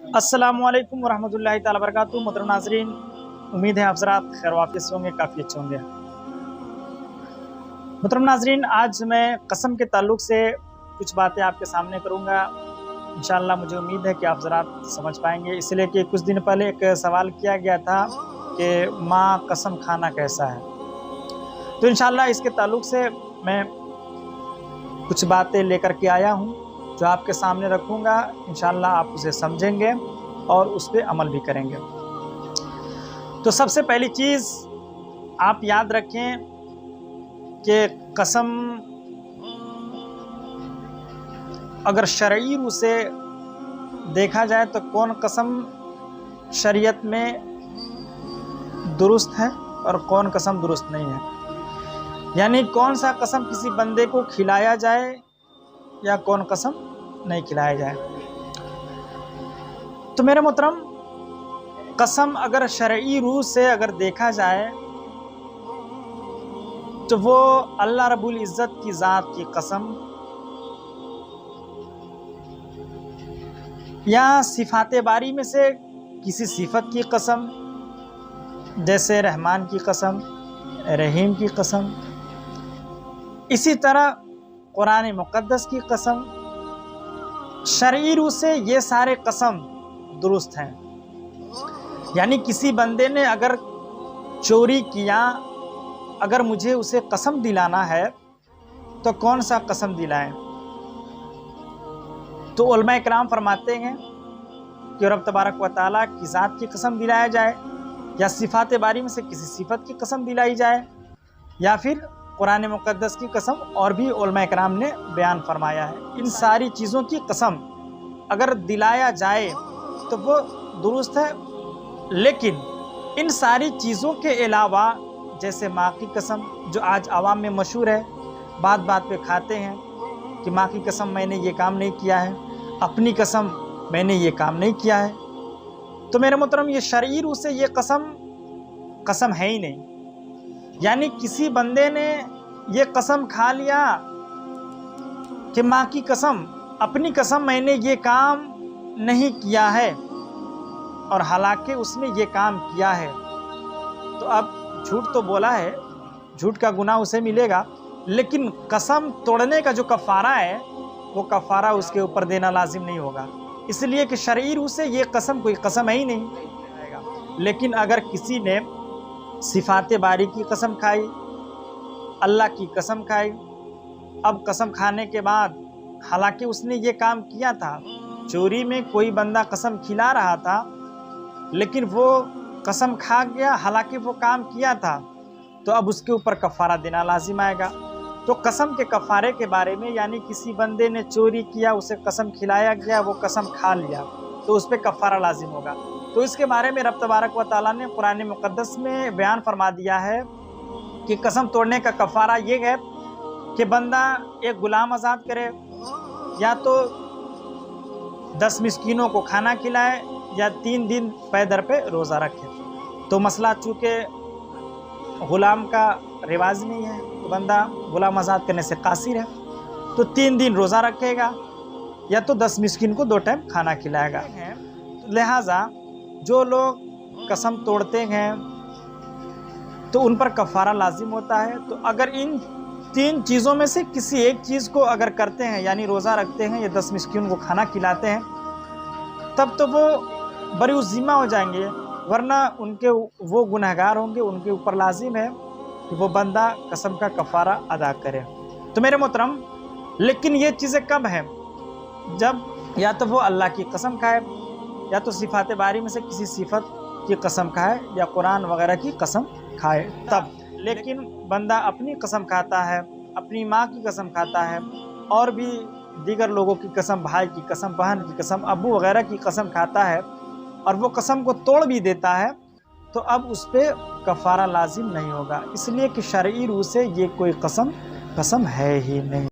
अस्सलामुअलैकुम वरहमतुल्लाहि ताला वबरकातुहू। मोहतरम नाज़रीन, उम्मीद है आप ज़रात खैर वाफ़ियत से होंगे, काफ़ी अच्छे होंगे। मोहतरम नाज़रीन, आज मैं कसम के ताल्लुक़ से कुछ बातें आपके सामने करूँगा। इंशाअल्लाह मुझे उम्मीद है कि आप ज़रात समझ पाएंगे, इसलिए कि कुछ दिन पहले एक सवाल किया गया था कि माँ कसम खाना कैसा है। तो इंशाअल्लाह इसके ताल्लुक़ से मैं कुछ बातें लेकर के आया हूँ जो आपके सामने रखूँगा। इंशाअल्लाह आप उसे समझेंगे और उस पर अमल भी करेंगे। तो सबसे पहली चीज़ आप याद रखें कि कसम अगर शरई रूह से देखा जाए तो कौन कसम शरीयत में दुरुस्त है और कौन कसम दुरुस्त नहीं है। यानी कौन सा कसम किसी बंदे को खिलाया जाए या कौन कसम नहीं खिलाया जाए। तो मेरे मोहतरम, कसम अगर शरई रूह से अगर देखा जाए तो वो अल्लाह रब्बुल इज़्ज़त की ज़ात की कसम या सिफ़ात बारी में से किसी सिफत की कसम, जैसे रहमान की कसम, रहीम की कसम, इसी तरह कुरान मुक़द्दस की कसम, शरई रूह से ये सारे कसम दुरुस्त हैं। यानी किसी बंदे ने अगर चोरी किया, अगर मुझे उसे कसम दिलाना है तो कौन सा कसम दिलाएं। तो उलमा इकराम फरमाते हैं कि रब तबारक व तआला की ज़ात की कसम दिलाया जाए, या सिफ़ात बारी में से किसी सिफत की कसम दिलाई जाए, या फिर कुरान मुक़द्दस की कसम, और भी उलमा इकराम ने बयान फरमाया है। इन सारी चीज़ों की कसम अगर दिलाया जाए तो वो दुरुस्त है। लेकिन इन सारी चीज़ों के अलावा, जैसे माँ की कसम जो आज आवाम में मशहूर है, बात बात पे खाते हैं कि माँ की कसम मैंने ये काम नहीं किया है, अपनी कसम मैंने ये काम नहीं किया है। तो मेरे मोहतरम, ये शरई रूह से ये कसम है ही नहीं। यानी किसी बंदे ने ये कसम खा लिया कि माँ की कसम, अपनी कसम मैंने ये काम नहीं किया है, और हालांकि उसने ये काम किया है। तो अब झूठ तो बोला है, झूठ का गुनाह उसे मिलेगा, लेकिन कसम तोड़ने का जो कफ़ारा है वो कफ़ारा उसके ऊपर देना लाजिम नहीं होगा, इसलिए कि शरई रूह से ये कसम कोई कसम है ही नहीं। लेकिन अगर किसी ने सिफ़ात बारी की कसम खाई, अल्लाह की कसम खाई, अब कसम खाने के बाद हालांकि उसने ये काम किया था, चोरी में कोई बंदा कसम खिला रहा था, लेकिन वो कसम खा गया, हालांकि वो काम किया था, तो अब उसके ऊपर कफ़ारा देना लाजिम आएगा। तो कसम के कफ़ारे के बारे में, यानी किसी बंदे ने चोरी किया, उसे कसम खिलाया गया, वो कसम खा लिया, तो उस पर कफ़ारा लाजिम होगा। तो इसके बारे में रब तबारक व तआला ने कुरान मुक़द्दस में बयान फरमा दिया है कि कसम तोड़ने का कफ़ारा ये है कि बंदा एक ग़ुलाम आज़ाद करे, या तो 10 मिस्कीनों को खाना खिलाए, या 3 दिन पैदर पे रोज़ा रखे। तो मसला चूँकि ग़ुलाम का रिवाज नहीं है, तो बंदा ग़ुलाम आज़ाद करने से कासिर है, तो 3 दिन रोज़ा रखेगा, या तो 10 मिस्कीन को 2 टाइम खाना खिलाएगा। लिहाजा जो लोग कसम तोड़ते हैं तो उन पर कफ़ारा लाजिम होता है। तो अगर इन 3 चीज़ों में से किसी एक चीज़ को अगर करते हैं, यानी रोज़ा रखते हैं या 10 मिस्कीन को खाना खिलाते हैं, तब तो वो बरी ज़िम्मा हो जाएंगे, वरना उनके वो गुनहगार होंगे, उनके ऊपर लाजिम है कि वो बंदा कसम का कफ़ारा अदा करे। तो मेरे मोहतरम, लेकिन ये चीज़ें कब हैं? जब या तो वो अल्लाह की कसम खाए, या तो सिफ़ात बारी में से किसी सिफत की कसम खाए, या कुरान वगैरह की कसम खाए, तब। लेकिन बंदा अपनी कसम खाता है, अपनी माँ की कसम खाता है, और भी दीगर लोगों की कसम, भाई की कसम, बहन की कसम, अब्बू वगैरह की कसम खाता है, और वो कसम को तोड़ भी देता है, तो अब उस पर कफ़ारा लाजिम नहीं होगा, इसलिए कि शरई रूह से ये कोई कसम है ही नहीं।